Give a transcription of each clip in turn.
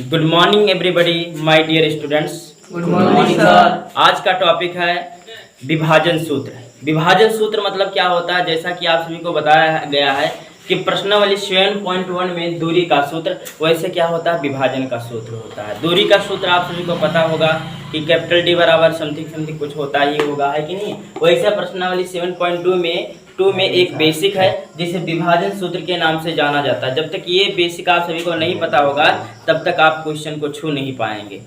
Good morning everybody my dear students. Good morning sir. आज का topic है विभाजन सूत्र। विभाजन सूत्र मतलब क्या होता है, जैसा कि आप सभी को बताया गया है कि प्रश्नावली 7.1 में दूरी का सूत्र, वैसे क्या होता है विभाजन का सूत्र होता है। दूरी का सूत्र आप सभी को पता होगा कि कैपिटल डी बराबर समथिंग समथिंग कुछ होता ही होगा, है कि नहीं। वैसे प्रश्नावली 7.2 में एक बेसिक है जिसे विभाजन सूत्र के नाम से जाना जाता है। जब तक ये बेसिक आप सभी को नहीं पता होगा तब तक आप क्वेश्चन को छू नहीं पाएंगे।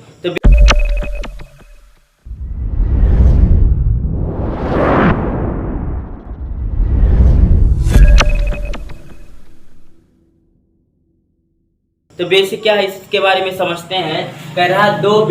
तो बेसिक क्या है इसके बारे में समझते हैं। कह रहा है दो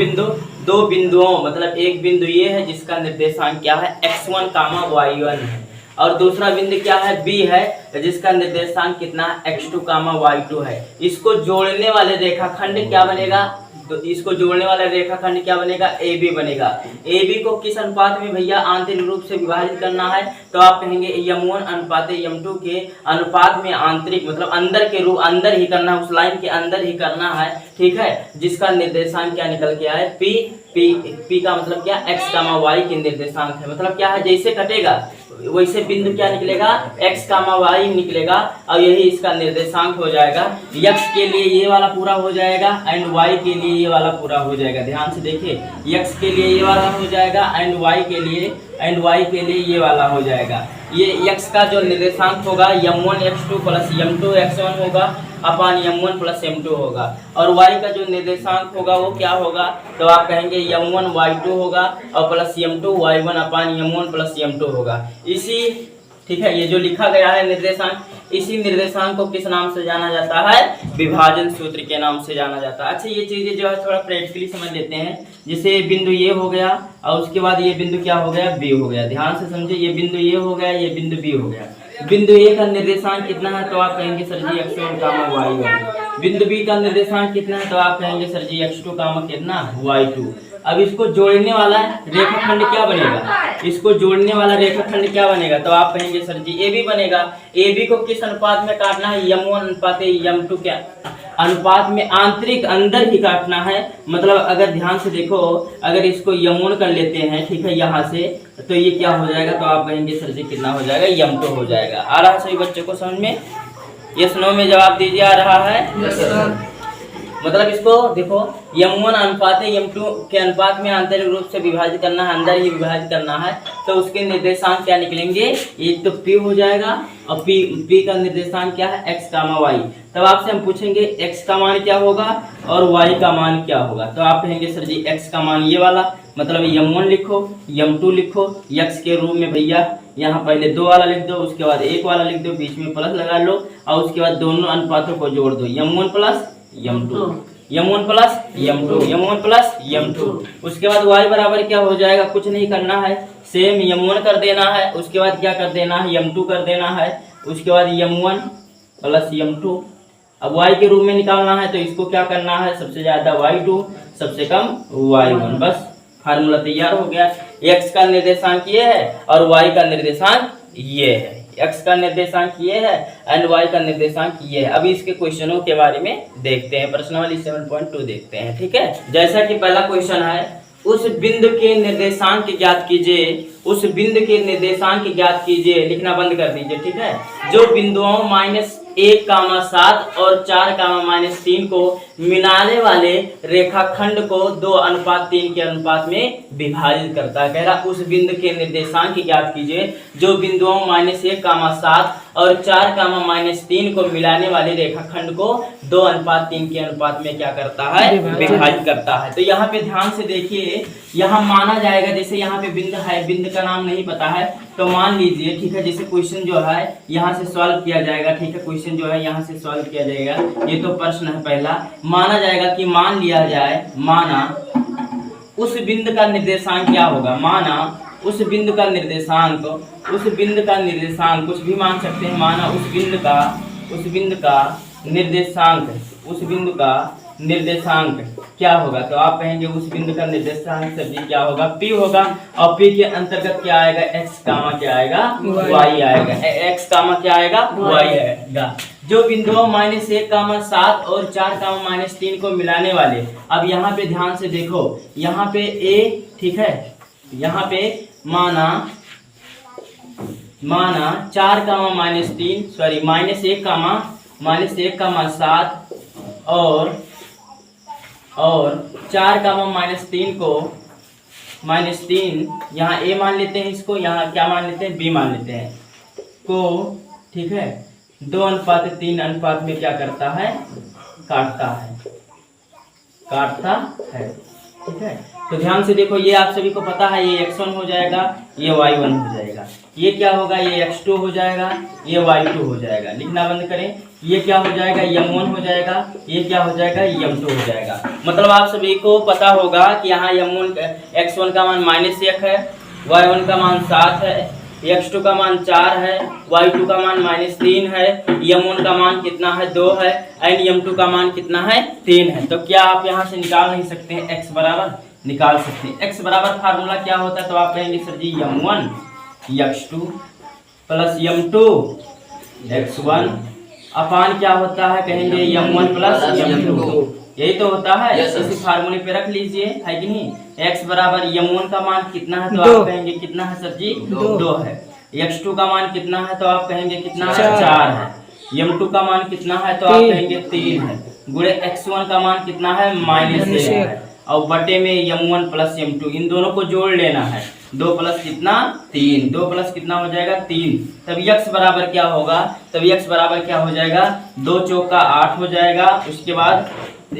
बिंदुओं मतलब एक बिंदु ये है जिसका निर्देशांक क्या है x1, y1 है, और दूसरा बिंदु क्या है b है जिसका निर्देशांक कितना x2, y2 है। इसको जोड़ने वाले रेखाखंड क्या बनेगा, तो इसको जोड़ने वाला रेखाखंड क्या बनेगा, AB बनेगा। AB को किस अनुपात में भैया आंतरिक रूप से विभाजित करना है, तो आप कहेंगे m1 अनुपात m2 के अनुपात में आंतरिक मतलब अंदर के रूप अंदर ही करना है, उस लाइन के अंदर ही करना है, ठीक है। जिसका निर्देशांक क्या निकल के आए P का मतलब क्या x, y के निर्देशांक है। मतलब क्या है जैसे कटेगा वैसे बिंदु क्या निकलेगा x, y निकलेगा और यही इसका निर्देशांक हो जाएगा। x के लिए ये वाला पूरा हो जाएगा एंड y के लिए ये वाला पूरा हो जाएगा। ध्यान से देखिए, x के लिए ये वाला हो जाएगा एंड y के लिए ये वाला हो जाएगा। ये x का जो निर्देशांक होगा m1 x2 plus m2 x1 होगा अपान m1 प्लस m2 होगा, और y का जो निर्देशांक होगा वो क्या होगा, तो आप कहेंगे m1 y2 होगा और प्लस m2 y1 अपान m1 प्लस m2 होगा। इसी ठीक है, ये जो लिखा गया है निर्देशांक, इसी निर्देशांक को किस नाम से जाना जाता है, विभाजन सूत्र के नाम से जाना जाता है। अच्छा, ये चीजें जो है थोड़ा प्रैक्टिकली समझ लेते हैं। जैसे बिंदु ये हो गया और उसके बाद ये बिंदु क्या हो गया, बी हो गया। ध्यान से समझिए, ये बिंदु ये हो गया, ये बिंदु बी हो गया। बिंदु ए का निर्देशांक कितना है, तो आप कहेंगे सर जी x1, y1। बिंदु बी का निर्देशांक कितना है, तो आप कहेंगे सर जी x2, कितना y2। अब इसको जोड़ने वाला रेखाखंड क्या बनेगा, इसको जोड़ने वाला रेखाखंड क्या बनेगा, तो आप कहेंगे सर जी AB बनेगा। AB को किस अनुपात में काटना है, m1 अनुपात m2 के अनुपात में आंतरिक अंदर ही काटना है। मतलब अगर ध्यान से देखो, अगर इसको m1 कर लेते हैं, ठीक है, यहाँ से, तो ये क्या हो जाएगा, तो आप कहेंगे सर जी कितना हो जाएगा, m2 हो जाएगा। आ रहा है सभी बच्चों को समझ में, यस नो में जवाब दीजिए। आ रहा है यस सर। मतलब इसको देखो m1 अनुपात m2 के अनुपात में आंतरिक रूप से विभाजित करना है, अंदर ही विभाजित करना है, तो उसके निर्देशांक क्या निकलेंगे, एक तो P हो जाएगा और P का निर्देशांक क्या है x, y। तब आपसे हम पूछेंगे x का मान क्या होगा और y का मान क्या होगा, तो आप कहेंगे सर जी x का मान ये वाला, मतलब m1 लिखो, m2 लिखो, x के रूप में भैया यहाँ पहले 2 वाला लिख दो, उसके बाद 1 वाला लिख दो, बीच में प्लस लगा लो और उसके बाद दोनों अनुपातों को जोड़ दो, m1 plus m2, m1 plus m2, m1 plus m2। उसके बाद y बराबर क्या हो जाएगा, कुछ नहीं करना है, सेम m1 कर देना है, उसके बाद क्या कर देना है, m2 कर देना है, उसके बाद m1 प्लस m2। अब y के रूप में निकालना है तो इसको क्या करना है, सबसे ज्यादा y2, सबसे कम y1, बस फार्मूला तैयार हो गया। x का निर्देशांक ये है और y का निर्देशांक ये है, x का निर्देशांक ये है एंड y का निर्देशांक ये है। अभी इसके क्वेश्चनों के बारे में देखते हैं, प्रश्नावली 7.2 देखते हैं, ठीक है। जैसा कि पहला क्वेश्चन है, उस बिंदु के निर्देशांक ज्ञात कीजिए, उस बिंदु के निर्देशांक ज्ञात कीजिए, लिखना बंद कर दीजिए, ठीक है, जो बिंदुओं -1, 7 और 4, -3 को मिलाने वाले रेखाखंड को 2:3 के अनुपात में विभाजित करता है। कह रहा उस बिंदु के निर्देशांक ज्ञात कीजिए जो बिंदुओं -1, 7 और 4, -3 को मिलाने वाले रेखाखंड को 2:3 के अनुपात में क्या करता है, विभाजित करता है। तो यहाँ पे ध्यान से देखिए, यहाँ माना जाएगा, जैसे यहाँ पे बिंदु है, बिंदु का नाम नहीं पता है तो मान लीजिए, ठीक है, जैसे क्वेश्चन जो है यहाँ से सॉल्व किया जाएगा, ठीक है, क्वेश्चन जो है यहाँ से सॉल्व किया जाएगा। ये तो प्रश्न है पहला, माना जाएगा कि मान लिया जाए, माना उस बिंदु का निर्देशांक क्या होगा, माना उस बिंदु का निर्देशांक, कुछ भी मान सकते हैं, माना उस बिंदु का निर्देशांक क्या होगा, तो आप कहेंगे उस बिंदु का निर्देशांक सर जी क्या होगा, P होगा, और P के अंतर्गत क्या आएगा, x, क्या आएगा, y आएगा, x, क्या आएगा, y आएगा। जो बिंदुओं -1, 7 और 4, -3 को मिलाने वाले। अब यहाँ पे ध्यान से देखो, यहाँ पे ए, ठीक है, यहाँ पे माना 4, -3, सॉरी -1, -7 और 4, -3 को -3 यहाँ ए मान लेते हैं, इसको यहाँ क्या मान लेते हैं, बी मान लेते हैं को, ठीक है, 2:3 अनुपात में क्या करता है, काटता है, ठीक है। तो ध्यान से देखो, ये आप सभी को पता है, ये x1 हो जाएगा, ये y1 हो जाएगा, ये क्या होगा, ये x2 हो जाएगा, ये y2 हो जाएगा। लिखना बंद करें, ये क्या हो जाएगा, m1 हो जाएगा, ये क्या हो जाएगा, m2 हो जाएगा। मतलब आप सभी को पता होगा कि यहाँ x1 का मान -1 है, y1 का मान 7 है, x2 का मान 4 है, y2 का मान -3 है, m1 का मान कितना है, 2 है, एंड m2 का मान कितना है, 3 है। तो क्या आप यहाँ से निकाल नहीं सकते हैं, x बराबर निकाल सकते हैं। x बराबर फार्मूला क्या होता है, तो आप कहेंगे सर जी m1 x2 plus m2 x1 अपान क्या होता है, कहेंगे m1 प्लस m2, यही तो होता है। इसी फार्मूले पे रख लीजिए, है कि नहीं। x बराबर m1 का मान कितना है, तो आप कहेंगे कितना है सर जी, 2 है। x2 का मान कितना है, तो आप कहेंगे कितना है, 4 है। m2 का मान कितना है, तो आप कहेंगे 3 है। गुणे x1 का मान कितना है, -1 है, और बटे में m1 प्लस m2, इन दोनों को जोड़ लेना है। 2 प्लस कितना, 3, 2 प्लस कितना हो जाएगा, 3। तब x बराबर क्या होगा, तब x बराबर क्या हो जाएगा, 2 चौका 8 हो जाएगा। उसके बाद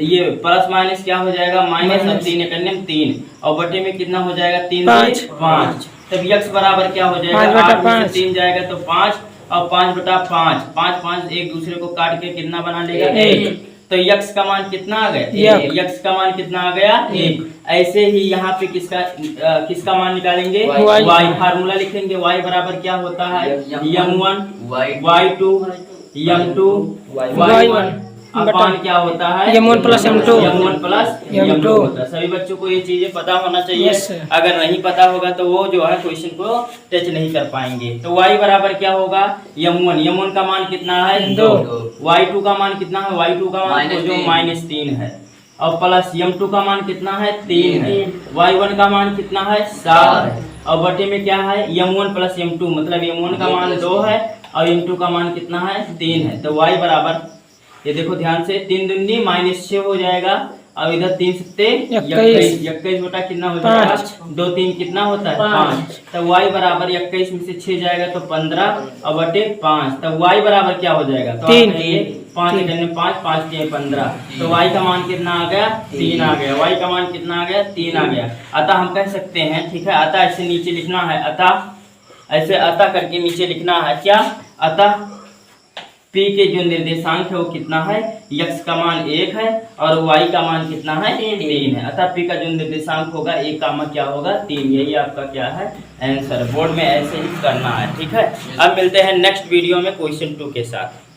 ये प्लस माइनस क्या हो जाएगा, माइनस, और 3 करने में 3, और बटे में कितना हो जाएगा, 3 से 5। तब x बराबर क्या हो जाएगा, 8 में से 3 जाएगा तो 5, और 5/5, 5 एक दूसरे को काट के कितना बना लेगा, 1। तो x का मान कितना आ गया, x का मान कितना आ गया, 1। ऐसे ही यहाँ पे किसका मान निकालेंगे, y। फार्मूला लिखेंगे, y बराबर क्या होता है, m1 y2 m2 y1 अपान क्या होता है, m1 प्लस m2 होता है। सभी बच्चों को ये चीजें पता होना चाहिए। अगर नहीं पता होगा तो वो जो है क्वेश्चन को टच नहीं कर पाएंगे। तो y बराबर क्या होगा, m1 का मान कितना है, 2। y2 का मान कितना है, y2 का मान जो -3 है, और प्लस m2 का मान कितना है, 3 है। y1 का मान कितना है, 7 है, और बटे में क्या है, m1 प्लस m2, मतलब m1 का मान 2 है और m2 का मान कितना है, 3 है। तो y बराबर, ये देखो ध्यान से, 3 दूनी -6 हो जाएगा, और इधर 3 सत्ते 21 बटा कितना हो जाएगा, 2 3 कितना होता है, 5। तब y बराबर 21 में से 6 जाएगा तो 15, और बटे 5। तब y बराबर क्या हो जाएगा, तो 5 करने 5 3 15, तो y का मान कितना आ गया, 3 आ गया। y का मान कितना आ गया, 3 आ गया। अतः हम कह सकते हैं, ठीक है, अतः ऐसे नीचे लिखना है, अतः ऐसे अतः करके नीचे लिखना है क्या, अतः P के जो निर्देशांक है वो कितना है, x का मान 1 है और y का मान कितना है, 3 है। अतः P का जो निर्देशांक होगा 1 कामा क्या होगा, 3। यही आपका क्या है, आंसर। बोर्ड में ऐसे ही करना है, ठीक है। अब मिलते हैं नेक्स्ट वीडियो में क्वेश्चन 2 के साथ।